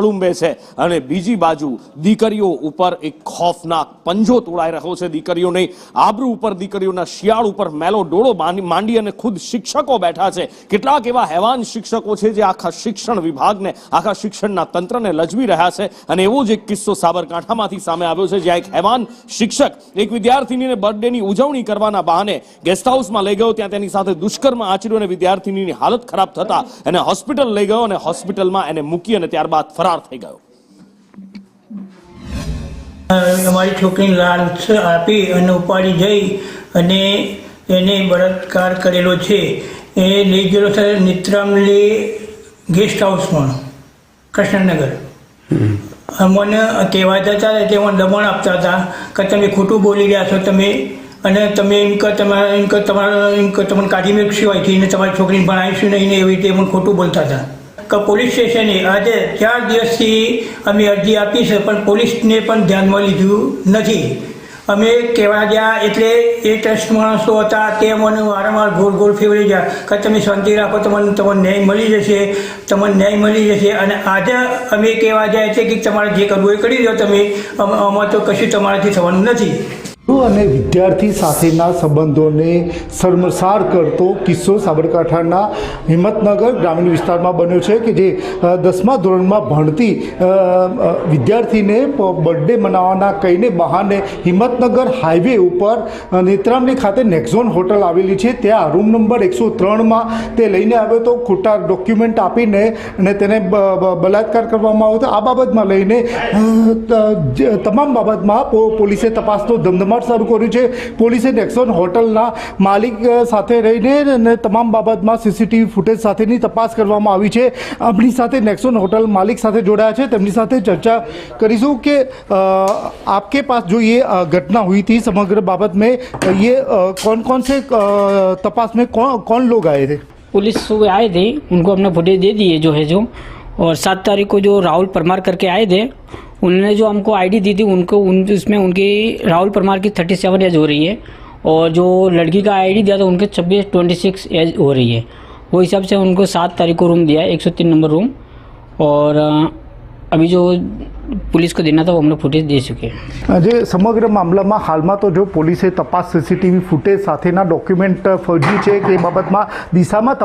તળુંબે છે અને બીજી બાજુ દીકરીઓ ઉપર એક ખોફનાક પંજો તોડાઈ રહ્યો છે। દીકરીઓની આબરૂ ઉપર, દીકરીઓના શિયાળ ઉપર મેલો ડોળો માંડી અને ખુદ શિક્ષકો બેઠા છે। કેટલાક એવા હેવાન શિક્ષકો છે જે આખા શિક્ષણ વિભાગને, આખા શિક્ષણના તંત્રને લજવી રહ્યા છે અને એવો જ એક કિસ્સો સાબરકાંઠામાંથી સામે આવ્યો છે, જ્યાં એક હેવાન શિક્ષક એક વિદ્યાર્થીનીને બર્થડેની ઉજવણી કરવાના બહાને ગેસ્ટ હાઉસમાં લઈ ગયો, ત્યાં તેની સાથે દુષ્કર્મ આચર્યું અને વિદ્યાર્થીનીની હાલત ખરાબ થતા એને હોસ્પિટલ લઈ ગયો અને હોસ્પિટલમાં એને મૂકી અને ત્યારબાદ ફરાર થઈ ગયો। અમારી છોકરીને લાંચ આપી અને ઉપાડી જઈ અને એને બળાત્કાર કરેલો છે। એ લઈ ગયેલો છે નેત્રામલી ગેસ્ટ હાઉસમાં, કૃષ્ણનગર। અમને કહેવા જતા હતા તે મને દબાણ આપતા હતા કે તમે ખોટું બોલી રહ્યા છો તમે, અને તમે એમ કે તમને કાઢી મેળવશો અહીંથી ને તમારી છોકરીને ભણાવીશું નહીં ને એવી રીતે મને ખોટું બોલતા હતા। કે પોલીસ સ્ટેશને આજે 4 દિવસથી અમે અરજી આપી છે પણ પોલીસને પણ ધ્યાનમાં લીધું નથી। અમે કહેવા ગયા એટલે એ ટ્રસ્ટ માણસો હતા તે મને વારંવાર ગોળ ફેરવી ગયા કે તમે શાંતિ રાખો, તમને ન્યાય મળી જશે, તમને ન્યાય મળી જશે। અને આજે અમે કહેવા જાય છે કે તમારે જે કરવું એ કરી દો તમે, આમાં તો કશું તમારાથી થવાનું નથી। અને વિદ્યાર્થી સાથેના સંબંધોને શર્મસાર કરતો કિસ્સો સાબરકાંઠાના હિંમતનગર ગ્રામીણ વિસ્તારમાં બન્યો છે કે જે 10મા ધોરણમાં ભણતી વિદ્યાર્થીને બર્થડે મનાવવાના કહીને બહાને હિંમતનગર હાઈવે ઉપર નેત્રામલી ખાતે નેક્ઝોન હોટલ આવેલી છે, ત્યાં રૂમ નંબર 103માં તે લઈને આવ્યો તો ખોટા ડોક્યુમેન્ટ આપીને અને તેને બલાત્કાર કરવામાં આવ્યો હતો। આ બાબતમાં લઈને તમામ બાબતમાં પોલીસે તપાસનો ધમધમાટ શરૂ કર્યું છે। પોલીસે નેક્સોન હોટલના માલિક સાથે રહીને અને તમામ બાબતમાં સીસીટીવી ફૂટેજ સાથેની તપાસ કરવામાં આવી છે। આપણી સાથે નેક્સોન હોટલ માલિક સાથે જોડાયા છે, તેમની સાથે ચર્ચા કરીશું કે आपके पास जो ये घटना हुई थी समग्र बाबत में ये कौन से तपास में कौन लोग आए थे? पुलिस सुबह आए थे, उनको हमने फुटेज दे दिए जो है जो, और 7 तारीख को जो राहुल परमार करके आए थे उन्होंने जो हमको आईडी दी थी उसमें उनकी राहुल परमार की 37 एज हो रही है और जो लड़की का आईडी दिया था उनके 26 एज हो रही है। वो हिसाब से उनको 7 तारीख को रूम दिया है, 103 नंबर रूम, और अभी जो पुलिस को देना था वो हम लोग फुटेज दे चुके हैं। જે સમગ્ર મામલામાં હાલમાં તો જો પોલીસે તપાસ સીસીટીવી ફૂટેજ સાથેના ડોક્યુમેન્ટ ફરજી છે કે એ બાબતમાં દિશામાં